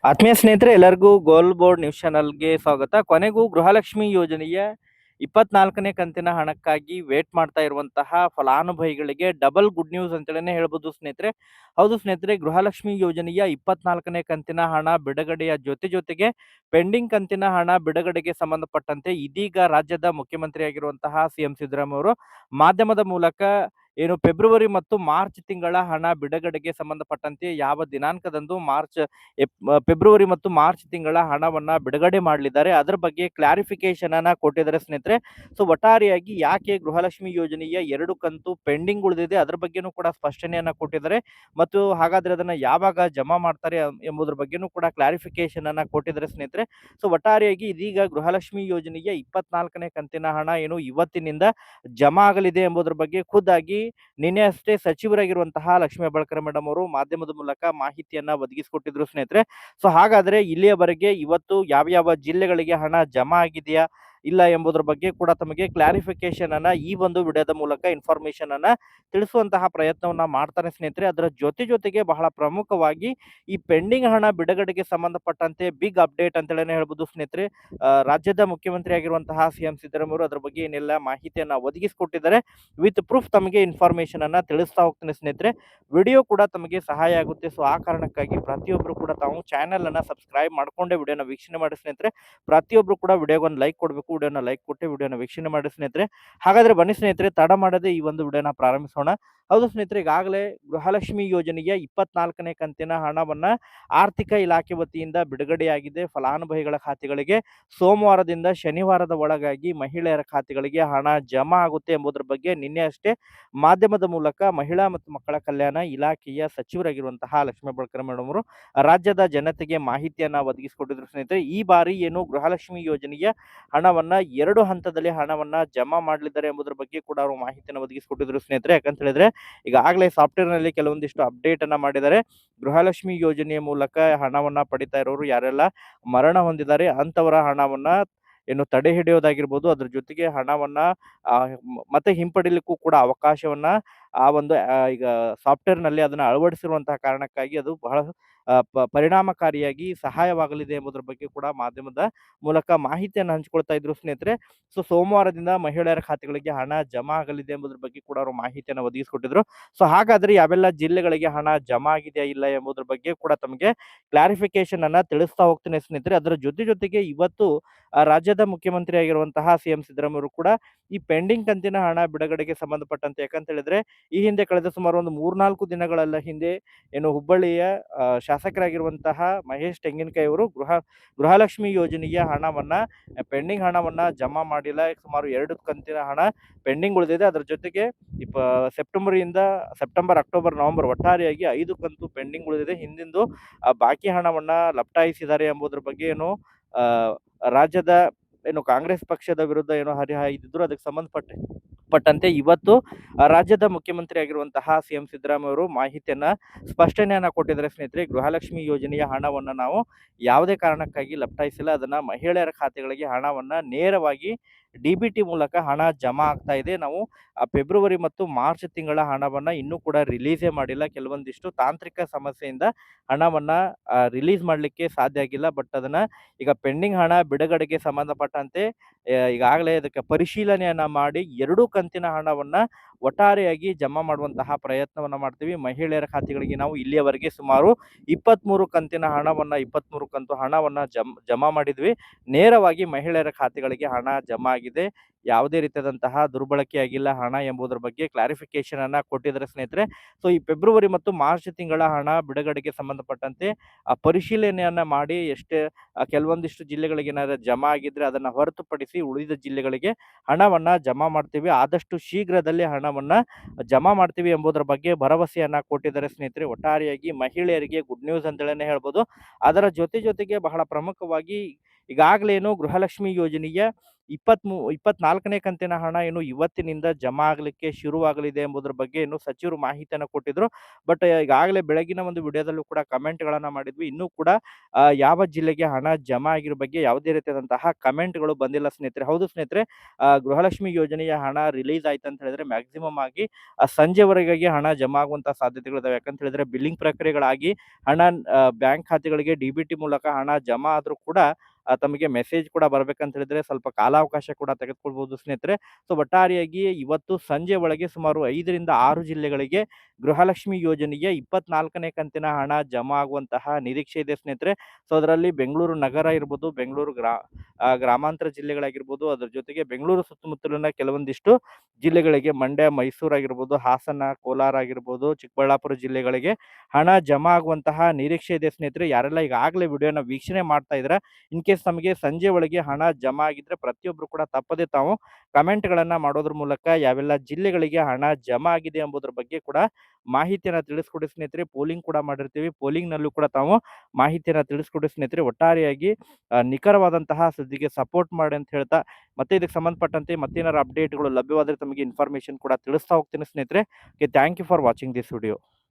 ಆತ್ಮೀಯ ಸ್ನೇಹಿತರೆ ಎಲ್ಲರಿಗೂ ಗೋಲ್ ಬೋರ್ಡ್ ನ್ಯೂಸ್ ಚಾನಲ್ಗೆ ಸ್ವಾಗತ. ಕೊನೆಗೂ ಗೃಹಲಕ್ಷ್ಮಿ ಯೋಜನೆಯ 24ನೇ ಕಂತಿನ ಹಣಕ್ಕಾಗಿ ವೇಟ್ ಮಾಡ್ತಾ ಇರುವಂತಹ ಫಲಾನುಭವಿಗಳಿಗೆ ಡಬಲ್ ಗುಡ್ ನ್ಯೂಸ್ ಅಂತೇಳಿನೇ ಹೇಳ್ಬೋದು ಸ್ನೇಹಿತರೆ. ಹೌದು ಸ್ನೇಹಿತರೆ, ಗೃಹಲಕ್ಷ್ಮಿ ಯೋಜನೆಯ 24ನೇ ಕಂತಿನ ಹಣ ಬಿಡುಗಡೆಯ ಜೊತೆಗೆ ಪೆಂಡಿಂಗ್ ಕಂತಿನ ಹಣ ಬಿಡುಗಡೆಗೆ ಸಂಬಂಧಪಟ್ಟಂತೆ ಇದೀಗ ರಾಜ್ಯದ ಮುಖ್ಯಮಂತ್ರಿಯಾಗಿರುವಂತಹ ಸಿಎಂ ಸಿದ್ದರಾಮಯ್ಯ ಅವರು ಮಾಧ್ಯಮದ ಮೂಲಕ ಫೆಬ್ರವರಿ ಮತ್ತು ಮಾರ್ಚ್ ತಿಂಗಳ ಹಣ ಬಿಡುಗಡೆಗೆ ಸಂಬಂಧಪಟ್ಟಂತೆ ಯಾವ ದಿನಾಂಕದಂದು ಫೆಬ್ರವರಿ ಮತ್ತು ಮಾರ್ಚ್ ತಿಂಗಳ ಹಣವನ್ನ ಬಿಡುಗಡೆ ಮಾಡಲಿದ್ದಾರೆ, ಅದರ ಬಗ್ಗೆ ಕ್ಲಾರಿಫಿಕೇಶನ್ ಅನ್ನ ಕೊಟ್ಟಿದ್ದಾರೆ ಸ್ನೇಹಿತರೆ. ಸೊ ಒಟ್ಟಾರೆಯಾಗಿ ಯಾಕೆ ಗೃಹಲಕ್ಷ್ಮಿ ಯೋಜನೆಯ 2 ಕಂತು ಪೆಂಡಿಂಗ್ ಉಳಿದಿದೆ ಅದರ ಬಗ್ಗೆನೂ ಕೂಡ ಸ್ಪಷ್ಟನೆಯನ್ನ ಕೊಟ್ಟಿದ್ದಾರೆ. ಮತ್ತು ಹಾಗಾದ್ರೆ ಅದನ್ನ ಯಾವಾಗ ಜಮಾ ಮಾಡ್ತಾರೆ ಎಂಬುದರ ಬಗ್ಗೆನೂ ಕೂಡ ಕ್ಲಾರಿಫಿಕೇಶನ್ ಅನ್ನ ಕೊಟ್ಟಿದ್ದಾರೆ ಸ್ನೇಹಿತರೆ. ಸೊ ಒಟ್ಟಾರೆಯಾಗಿ ಇದೀಗ ಗೃಹಲಕ್ಷ್ಮಿ ಯೋಜನೆಯ 24ನೇ ಕಂತಿನ ಹಣ ಇವತ್ತಿನಿಂದ ಜಮಾ ಆಗಲಿದೆ ಎಂಬುದರ ಬಗ್ಗೆ ಖುದ್ದಾಗಿ ನಿನ್ನೆ ಅಷ್ಟೇ ಸಚಿವರಾಗಿರುವಂತಹ ಲಕ್ಷ್ಮೀ ಹೆಬ್ಬಾಳ್ಕರ್ ಮೇಡಮ್ ಅವರು ಮಾಧ್ಯಮದ ಮೂಲಕ ಮಾಹಿತಿಯನ್ನ ಒದಗಿಸಿಕೊಟ್ಟಿದ್ರು ಸ್ನೇಹಿತರೆ. ಸೊ ಹಾಗಾದ್ರೆ ಇಲ್ಲಿಯವರೆಗೆ ಇವತ್ತು ಯಾವ ಜಿಲ್ಲೆಗಳಿಗೆ ಹಣ ಜಮಾ ಆಗಿದೆಯಾ ಇಲ್ಲ ಎಂಬುದರ ಬಗ್ಗೆ ಕೂಡ ತಮಗೆ ಕ್ಲಾರಿಫಿಕೇಶನ್ ಅನ್ನ ಈ ಒಂದು ವಿಡಿಯೋದ ಮೂಲಕ ಇನ್ಫಾರ್ಮೇಶನ್ ಅನ್ನ ತಿಳಿಸುವಂತಹ ಪ್ರಯತ್ನವನ್ನ ಮಾಡ್ತಾರೆ ಸ್ನೇಹಿತರೆ. ಅದರ ಜೊತೆಗೆ ಬಹಳ ಪ್ರಮುಖವಾಗಿ ಈ ಪೆಂಡಿಂಗ್ ಹಣ ಬಿಡುಗಡೆಗೆ ಸಂಬಂಧಪಟ್ಟಂತೆ ಬಿಗ್ ಅಪ್ಡೇಟ್ ಅಂತೇಳಿ ಹೇಳ್ಬೋದು ಸ್ನೇಹಿತರೆ. ರಾಜ್ಯದ ಮುಖ್ಯಮಂತ್ರಿ ಆಗಿರುವಂತಹ ಸಿಎಂ ಸಿದ್ದರಾಮಯ್ಯ ಅವರು ಅದರ ಬಗ್ಗೆ ಏನೆಲ್ಲ ಮಾಹಿತಿಯನ್ನ ಒದಗಿಸಿಕೊಟ್ಟಿದ್ದಾರೆ ವಿತ್ ಪ್ರೂಫ್ ತಮಗೆ ಇನ್ಫಾರ್ಮೇಶನ್ ಅನ್ನ ತಿಳಿಸ್ತಾ ಹೋಗ್ತೀನಿ ಸ್ನೇಹಿತರೆ. ವಿಡಿಯೋ ಕೂಡ ತಮಗೆ ಸಹಾಯ ಆಗುತ್ತೆ. ಸೊ ಆ ಕಾರಣಕ್ಕಾಗಿ ಪ್ರತಿಯೊಬ್ಬರು ಕೂಡ ತಾವು ಚಾನೆಲ್ ಅನ್ನ ಸಬ್ಸ್ಕ್ರೈಬ್ ಮಾಡ್ಕೊಂಡೇ ವಿಡಿಯೋನ ವೀಕ್ಷಣೆ ಮಾಡಿ ಸ್ನೇಹಿತರೆ. ಪ್ರತಿಯೊಬ್ಬರು ಕೂಡ ವಿಡಿಯೋಗೆ ಒಂದು ಲೈಕ್ ಕೊಡಬೇಕು, ವಿಡಿಯೋನ ಲೈಕ್ ಕೊಟ್ಟು ವಿಡಿಯೋನ ವೀಕ್ಷಣೆ ಮಾಡಿ ಸ್ನೇಹಿತರೆ. ಹಾಗಾದ್ರೆ ಬನ್ನಿ ಸ್ನೇಹಿತರೆ, ತಡ ಮಾಡದೆ ಈ ಒಂದು ವಿಡಿಯೋನ ಪ್ರಾರಂಭಿಸೋಣ. ಹೌದು ಸ್ನೇಹಿತರೆ, ಈಗಾಗಲೇ ಗೃಹಲಕ್ಷ್ಮಿ ಯೋಜನೆಯ 24ನೇ ಕಂತಿನ ಹಣವನ್ನ ಆರ್ಥಿಕ ಇಲಾಖೆ ವತಿಯಿಂದ ಬಿಡುಗಡೆಯಾಗಿದೆ. ಫಲಾನುಭವಿಗಳ ಖಾತೆಗಳಿಗೆ ಸೋಮವಾರದಿಂದ ಶನಿವಾರದ ಒಳಗಾಗಿ ಮಹಿಳೆಯರ ಖಾತೆಗಳಿಗೆ ಹಣ ಜಮಾ ಆಗುತ್ತೆ ಎಂಬುದರ ಬಗ್ಗೆ ನಿನ್ನೆ ಅಷ್ಟೇ ಮಾಧ್ಯಮದ ಮೂಲಕ ಮಹಿಳಾ ಮತ್ತು ಮಕ್ಕಳ ಕಲ್ಯಾಣ ಇಲಾಖೆಯ ಸಚಿವರಾಗಿರುವಂತಹ ಲಕ್ಷ್ಮೀ ಹೆಬ್ಬಾಳ್ಕರ್ ಮೇಡಮ್ ಅವರು ರಾಜ್ಯದ ಜನತೆಗೆ ಮಾಹಿತಿಯನ್ನ ಒದಗಿಸಿಕೊಟ್ಟಿದ್ರು ಸ್ನೇಹಿತರೆ. ಈ ಬಾರಿ ಗೃಹಲಕ್ಷ್ಮಿ ಯೋಜನೆಯ ಹಣವನ್ನ 2 ಹಂತದಲ್ಲಿ ಹಣವನ್ನ ಜಮಾ ಮಾಡಲಿದ್ದಾರೆ ಎಂಬುದರ ಬಗ್ಗೆ ಕೂಡ ಅವರು ಮಾಹಿತಿಯನ್ನು ಒದಗಿಸಿಕೊಟ್ಟಿದ್ರು ಸ್ನೇಹಿತರೆ. ಯಾಕಂತ ಹೇಳಿದ್ರೆ ಈಗಾಗಲೇ ಸಾಫ್ಟ್ವೇರ್ ನಲ್ಲಿ ಕೆಲವೊಂದಿಷ್ಟು ಅಪ್ಡೇಟ್ ಅನ್ನ ಮಾಡಿದ್ದಾರೆ. ಗೃಹಲಕ್ಷ್ಮಿ ಯೋಜನೆಯ ಮೂಲಕ ಹಣವನ್ನ ಪಡಿತಾ ಇರೋರು ಯಾರೆಲ್ಲ ಮರಣ ಹೊಂದಿದ್ದಾರೆ ಅಂತವರ ಹಣವನ್ನ ತಡೆ ಹಿಡಿಯೋದಾಗಿರ್ಬೋದು, ಅದ್ರ ಜೊತೆಗೆ ಹಣವನ್ನ ಮತ್ತೆ ಹಿಂಪಡಿಲಿಕ್ಕೂ ಕೂಡ ಅವಕಾಶವನ್ನ ಆ ಒಂದು ಈಗ ಸಾಫ್ಟ್ವೇರ್ ನಲ್ಲಿ ಅದನ್ನ ಅಳವಡಿಸಿರುವಂತಹ ಕಾರಣಕ್ಕಾಗಿ ಅದು ಬಹಳ ಪರಿಣಾಮಕಾರಿಯಾಗಿ ಸಹಾಯವಾಗಲಿದೆ ಎಂಬುದರ ಬಗ್ಗೆ ಕೂಡ ಮಾಧ್ಯಮದ ಮೂಲಕ ಮಾಹಿತಿಯನ್ನು ಹಂಚಿಕೊಳ್ತಾ ಇದ್ರು ಸ್ನೇಹಿತರೆ. ಸೊ ಸೋಮವಾರದಿಂದ ಮಹಿಳೆಯರ ಖಾತೆಗಳಿಗೆ ಹಣ ಜಮಾ ಆಗಲಿದೆ ಎಂಬುದರ ಬಗ್ಗೆ ಕೂಡ ಅವರು ಮಾಹಿತಿಯನ್ನು ಒದಗಿಸಿಕೊಟ್ಟಿದ್ರು. ಸೊ ಹಾಗಾದ್ರೆ ಯಾವೆಲ್ಲ ಜಿಲ್ಲೆಗಳಿಗೆ ಹಣ ಜಮಾ ಆಗಿದೆಯಾ ಇಲ್ಲ ಎಂಬುದರ ಬಗ್ಗೆ ಕೂಡ ತಮಗೆ ಕ್ಲಾರಿಫಿಕೇಶನ್ ಅನ್ನ ತಿಳಿಸ್ತಾ ಹೋಗ್ತೀನಿ ಸ್ನೇಹಿತರೆ. ಅದರ ಜೊತೆಗೆ ಇವತ್ತು ರಾಜ್ಯದ ಮುಖ್ಯಮಂತ್ರಿ ಆಗಿರುವಂತಹ ಸಿಎಂ ಸಿದ್ದರಾಮಯ್ಯ ಕೂಡ ಈ ಪೆಂಡಿಂಗ್ ಕಂತಿನ ಹಣ ಬಿಡುಗಡೆಗೆ ಸಂಬಂಧಪಟ್ಟಂತೆ, ಯಾಕಂತ ಹೇಳಿದ್ರೆ ಈ ಹಿಂದೆ ಕಳೆದ ಸುಮಾರು ಒಂದು 3-4 ದಿನಗಳೆಲ್ಲ ಹಿಂದೆ ಹುಬ್ಬಳ್ಳಿಯ ಶಾಸಕರಾಗಿರುವಂತಹ ಮಹೇಶ್ ತೆಂಗಿನಕಾಯಿ ಅವರು ಗೃಹಲಕ್ಷ್ಮಿ ಯೋಜನೆಯ ಹಣವನ್ನ ಪೆಂಡಿಂಗ್ ಹಣವನ್ನ ಜಮಾ ಮಾಡಿಲ್ಲ. ಸುಮಾರು 2 ಕಂತಿನ ಹಣ ಪೆಂಡಿಂಗ್ ಉಳಿದಿದೆ. ಅದರ ಜೊತೆಗೆ ಸೆಪ್ಟೆಂಬರ್, ಅಕ್ಟೋಬರ್, ನವೆಂಬರ್ ಒಟ್ಟಾರೆಯಾಗಿ 5 ಕಂತು ಪೆಂಡಿಂಗ್ ಉಳಿದಿದೆ. ಹಿಂದಿಂದು ಬಾಕಿ ಹಣವನ್ನ ಲಪಟಾಯಿಸಿದ್ದಾರೆ ಎಂಬುದರ ಬಗ್ಗೆ ಆ ರಾಜ್ಯದ ಕಾಂಗ್ರೆಸ್ ಪಕ್ಷದ ವಿರುದ್ಧ ಹರಿಹಾಯ್ದಿದ್ರು. ಅದಕ್ಕೆ ಸಂಬಂಧಪಟ್ಟಂತೆ ಇವತ್ತು ರಾಜ್ಯದ ಮುಖ್ಯಮಂತ್ರಿ ಆಗಿರುವಂತಹ ಸಿಎಂ ಸಿದ್ದರಾಮಯ್ಯ ಅವರು ಮಾಹಿತಿಯನ್ನ ಸ್ಪಷ್ಟನೆಯನ್ನ ಕೊಟ್ಟಿದ್ದಾರೆ ಸ್ನೇಹಿತರೆ. ಗೃಹಲಕ್ಷ್ಮಿ ಯೋಜನೆಯ ಹಣವನ್ನ ನಾವು ಯಾವುದೇ ಕಾರಣಕ್ಕಾಗಿ ಲಪಟಾಯಿಸಿಲ್ಲ. ಅದನ್ನ ಮಹಿಳೆಯರ ಖಾತೆಗಳಿಗೆ ಹಣವನ್ನ ನೇರವಾಗಿ ಡಿಬಿಟಿ ಮೂಲಕ ಹಣ ಜಮಾ ಆಗ್ತಾ ಇದೆ. ನಾವು ಫೆಬ್ರವರಿ ಮತ್ತು ಮಾರ್ಚ್ ತಿಂಗಳ ಹಣವನ್ನ ಇನ್ನೂ ಕೂಡ ರಿಲೀಸೇ ಮಾಡಿಲ್ಲ. ಕೆಲವೊಂದಿಷ್ಟು ತಾಂತ್ರಿಕ ಸಮಸ್ಯೆಯಿಂದ ಹಣವನ್ನ ರಿಲೀಸ್ ಮಾಡಲಿಕ್ಕೆ ಸಾಧ್ಯ ಆಗಿಲ್ಲ. ಬಟ್ ಅದನ್ನ ಈಗ ಪೆಂಡಿಂಗ್ ಹಣ ಬಿಡುಗಡೆಗೆ ಸಂಬಂಧಪಟ್ಟಂತೆ ಈಗಾಗಲೇ ಅದಕ್ಕೆ ಪರಿಶೀಲನೆಯನ್ನ ಮಾಡಿ 2 ಕಂತಿನ ಹಣವನ್ನ ಒಟ್ಟಾರೆಯಾಗಿ ಜಮಾ ಮಾಡುವಂತಹ ಪ್ರಯತ್ನವನ್ನ ಮಾಡ್ತೀವಿ. ಮಹಿಳೆಯರ ಖಾತೆಗಳಿಗೆ ನಾವು ಇಲ್ಲಿಯವರೆಗೆ ಸುಮಾರು 23 ಕಂತಿನ ಹಣವನ್ನ 23 ಕಂತು ಹಣವನ್ನ ಜಮಾ ಮಾಡಿದ್ವಿ. ನೇರವಾಗಿ ಮಹಿಳೆಯರ ಖಾತೆಗಳಿಗೆ ಹಣ ಜಮಾ ಆಗಿದೆ. ಯಾವುದೇ ರೀತಿಯಾದಂತಹ ದುರ್ಬಳಕೆ ಆಗಿಲ್ಲ ಹಣ ಎಂಬುದರ ಬಗ್ಗೆ ಕ್ಲಾರಿಫಿಕೇಶನ್ ಅನ್ನ ಕೊಟ್ಟಿದ್ದಾರೆ ಸ್ನೇಹಿತರೆ. ಸೊ ಈ ಫೆಬ್ರವರಿ ಮತ್ತು ಮಾರ್ಚ್ ತಿಂಗಳ ಹಣ ಬಿಡುಗಡೆಗೆ ಸಂಬಂಧಪಟ್ಟಂತೆ ಪರಿಶೀಲನೆಯನ್ನ ಮಾಡಿ ಕೆಲವೊಂದಿಷ್ಟು ಜಿಲ್ಲೆಗಳಿಗೆ ಏನಾದ್ರು ಜಮಾ ಆಗಿದ್ರೆ ಅದನ್ನ ಹೊರತುಪಡಿಸಿ ಉಳಿದ ಜಿಲ್ಲೆಗಳಿಗೆ ಹಣವನ್ನ ಜಮಾ ಮಾಡ್ತೀವಿ. ಆದಷ್ಟು ಶೀಘ್ರದಲ್ಲಿ ಹಣವನ್ನ ಜಮಾ ಮಾಡ್ತೀವಿ ಎಂಬುದರ ಬಗ್ಗೆ ಭರವಸೆಯನ್ನ ಕೊಟ್ಟಿದ್ದಾರೆ ಸ್ನೇಹಿತರೆ. ಒಟ್ಟಾರೆಯಾಗಿ ಮಹಿಳೆಯರಿಗೆ ಗುಡ್ ನ್ಯೂಸ್ ಅಂತೇಳಿ ಹೇಳ್ಬೋದು. ಅದರ ಜೊತೆಗೆ ಬಹಳ ಪ್ರಮುಖವಾಗಿ ಈಗಾಗಲೇ ಗೃಹಲಕ್ಷ್ಮಿ ಯೋಜನೆಯ 24ನೇ ಕಂತಿನ ಹಣ ಏನು ಇವತ್ತಿನಿಂದ ಜಮಾ ಆಗಲಿಕ್ಕೆ ಶುರುವಾಗಲಿದೆ ಎಂಬುದರ ಬಗ್ಗೆ ಏನು ಸಚಿವರು ಮಾಹಿತಿಯನ್ನು ಕೊಟ್ಟಿದ್ರು. ಬಟ್ ಈಗಾಗಲೇ ಬೆಳಗಿನ ಒಂದು ವಿಡಿಯೋದಲ್ಲೂ ಕೂಡ ಕಮೆಂಟ್‌ಗಳನ್ನ ಮಾಡಿದ್ವಿ. ಇನ್ನೂ ಕೂಡ ಯಾವ ಜಿಲ್ಲೆಗೆ ಹಣ ಜಮಾ ಆಗಿರೋ ಬಗ್ಗೆ ಯಾವುದೇ ರೀತಿಯಾದಂತಹ ಕಮೆಂಟ್‌ಗಳು ಬಂದಿಲ್ಲ ಸ್ನೇಹಿತರೆ. ಹೌದು ಸ್ನೇಹಿತರೆ, ಗೃಹಲಕ್ಷ್ಮಿ ಯೋಜನೆಯ ಹಣ ರಿಲೀಸ್ ಆಯ್ತು ಅಂತ ಹೇಳಿದ್ರೆ ಮ್ಯಾಕ್ಸಿಮಮ್ ಆಗಿ ಸಂಜೆವರೆಗಾಗಿ ಹಣ ಜಮಾ ಆಗುವಂತಹ ಸಾಧ್ಯತೆಗಳಿದಾವೆ. ಯಾಕಂತ ಹೇಳಿದ್ರೆ ಬಿಲ್ಲಿಂಗ್ ಪ್ರಕ್ರಿಯೆಗಳಾಗಿ ಹಣ ಬ್ಯಾಂಕ್ ಖಾತೆಗಳಿಗೆ ಡಿ-ಬಿ-ಟಿ ಮೂಲಕ ಹಣ ಜಮಾ ಆದ್ರೂ ಕೂಡ ತಮಗೆ ಮೆಸೇಜ್ ಕೂಡ ಬರ್ಬೇಕಂತ ಹೇಳಿದ್ರೆ ಸ್ವಲ್ಪ ಕಾಲಾವಕಾಶ ಕೂಡ ತೆಗೆದುಕೊಳ್ಬಹುದು ಸ್ನೇಹಿತರೆ. ಸೊ ಒಟ್ಟಾರೆಯಾಗಿ ಇವತ್ತು ಸಂಜೆ ಒಳಗೆ ಸುಮಾರು 5 ರಿಂದ 6 ಜಿಲ್ಲೆಗಳಿಗೆ ಗೃಹಲಕ್ಷ್ಮಿ ಯೋಜನೆಯ 24ನೇ ಕಂತಿನ ಹಣ ಜಮಾ ಆಗುವಂತಹ ನಿರೀಕ್ಷೆ ಇದೆ ಸ್ನೇಹಿತರೆ. ಸೊ ಅದರಲ್ಲಿ ಬೆಂಗಳೂರು ನಗರ ಇರ್ಬೋದು, ಬೆಂಗಳೂರು ಗ್ರಾಮಾಂತರ ಜಿಲ್ಲೆಗಳಾಗಿರ್ಬೋದು, ಅದರ ಜೊತೆಗೆ ಬೆಂಗಳೂರು ಸುತ್ತಮುತ್ತಲಿನ ಕೆಲವೊಂದಿಷ್ಟು ಜಿಲ್ಲೆಗಳಿಗೆ ಮಂಡ್ಯ, ಮೈಸೂರು ಆಗಿರ್ಬೋದು, ಹಾಸನ, ಕೋಲಾರ ಆಗಿರ್ಬೋದು, ಚಿಕ್ಕಬಳ್ಳಾಪುರ ಜಿಲ್ಲೆಗಳಿಗೆ ಹಣ ಜಮಾ ಆಗುವಂತಹ ನಿರೀಕ್ಷೆ ಇದೆ ಸ್ನೇಹಿತರೆ. ಯಾರೆಲ್ಲ ಈಗಾಗಲೇ ವಿಡಿಯೋನ ವೀಕ್ಷಣೆ ಮಾಡ್ತಾ ಇದ್ದೀರಾ, ಇನ್ ಕೇಸ್ ನಮಗೆ ಸಂಜೆ ಒಳಗೆ ಹಣ ಜಮಾ ಆಗಿದ್ರೆ ಪ್ರತಿಯೊಬ್ಬರು ಕೂಡ ತಪ್ಪದೆ ತಾವು ಕಮೆಂಟ್‌ಗಳನ್ನ ಮಾಡೋದ್ರ ಮೂಲಕ ಯಾವೆಲ್ಲ ಜಿಲ್ಲೆಗಳಿಗೆ ಹಣ ಜಮಾ ಆಗಿದೆ ಎಂಬುದರ ಬಗ್ಗೆ ಕೂಡ ಮಾಹಿತಿಯನ್ನ ತಿಳಿಸ್ಕೊಡಿ ಸ್ನೇಹಿತರೆ. ಪೋಲಿಂಗ್ ಕೂಡ ಮಾಡಿರ್ತೀವಿ. ಪೋಲಿಂಗ್‌ನಲ್ಲೂ ಕೂಡ ತಾವು ಮಾಹಿತಿಯನ್ನ ತಿಳಿಸ್ಕೊಡಿ ಸ್ನೇಹಿತರೆ. ಒಟ್ಟಾರೆಯಾಗಿ ನಿಖರವಾದಂತಹ ಸುದ್ದಿಗೆ ಸಪೋರ್ಟ್ ಮಾಡಿ ಅಂತ ಹೇಳ್ತಾ, ಮತ್ತೆ ಇದಕ್ಕೆ ಸಂಬಂಧಪಟ್ಟಂತೆ ಮತ್ತೇನಾದ್ರು ಅಪ್ಡೇಟ್‌ಗಳು ಲಭ್ಯವಾದರೆ ತಮಗೆ ಇನ್ಫಾರ್ಮೇಷನ್ ಕೂಡ ತಿಳಿಸ್ತಾ ಹೋಗ್ತೀನಿ ಸ್ನೇಹಿತರೆ. Okay, thank you for watching this video.